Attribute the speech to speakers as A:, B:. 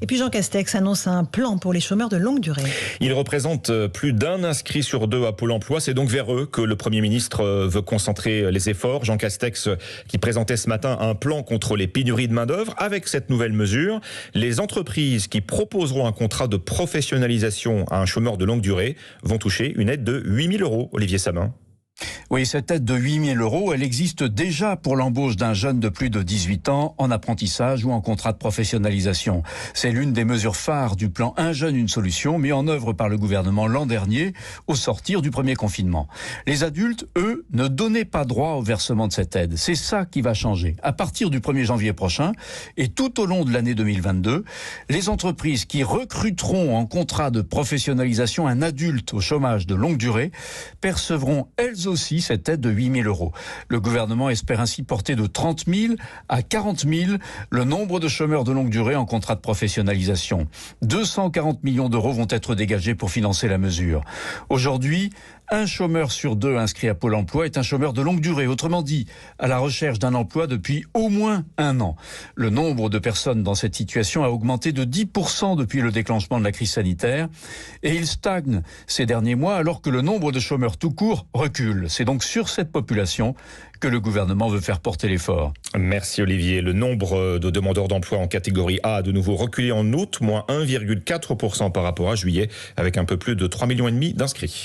A: Et puis Jean Castex annonce un plan pour les chômeurs de longue durée.
B: Il représente plus d'un inscrit sur deux à Pôle emploi. C'est donc vers eux que le Premier ministre veut concentrer les efforts. Jean Castex qui présentait ce matin un plan contre les pénuries de main-d'œuvre. Avec cette nouvelle mesure, les entreprises qui proposeront un contrat de professionnalisation à un chômeur de longue durée vont toucher une aide de 8 000 €. Olivier Sabin.
C: Oui, cette aide de 8 000 €, elle existe déjà pour l'embauche d'un jeune de plus de 18 ans en apprentissage ou en contrat de professionnalisation. C'est l'une des mesures phares du plan Un jeune, une solution, mis en œuvre par le gouvernement l'an dernier au sortir du premier confinement. Les adultes, eux, ne donnaient pas droit au versement de cette aide. C'est ça qui va changer. À partir du 1er janvier prochain et tout au long de l'année 2022, les entreprises qui recruteront en contrat de professionnalisation un adulte au chômage de longue durée percevront elles aussi cette aide de 8 000 €. Le gouvernement espère ainsi porter de 30 000 à 40 000 le nombre de chômeurs de longue durée en contrat de professionnalisation. 240 millions d'euros vont être dégagés pour financer la mesure. Aujourd'hui, un chômeur sur deux inscrit à Pôle emploi est un chômeur de longue durée, autrement dit, à la recherche d'un emploi depuis au moins un an. Le nombre de personnes dans cette situation a augmenté de 10% depuis le déclenchement de la crise sanitaire et il stagne ces derniers mois alors que le nombre de chômeurs tout court recule. C'est donc sur cette population que le gouvernement veut faire porter l'effort.
B: Merci Olivier. Le nombre de demandeurs d'emploi en catégorie A a de nouveau reculé en août, moins 1,4% par rapport à juillet, avec un peu plus de 3,5 millions d'inscrits.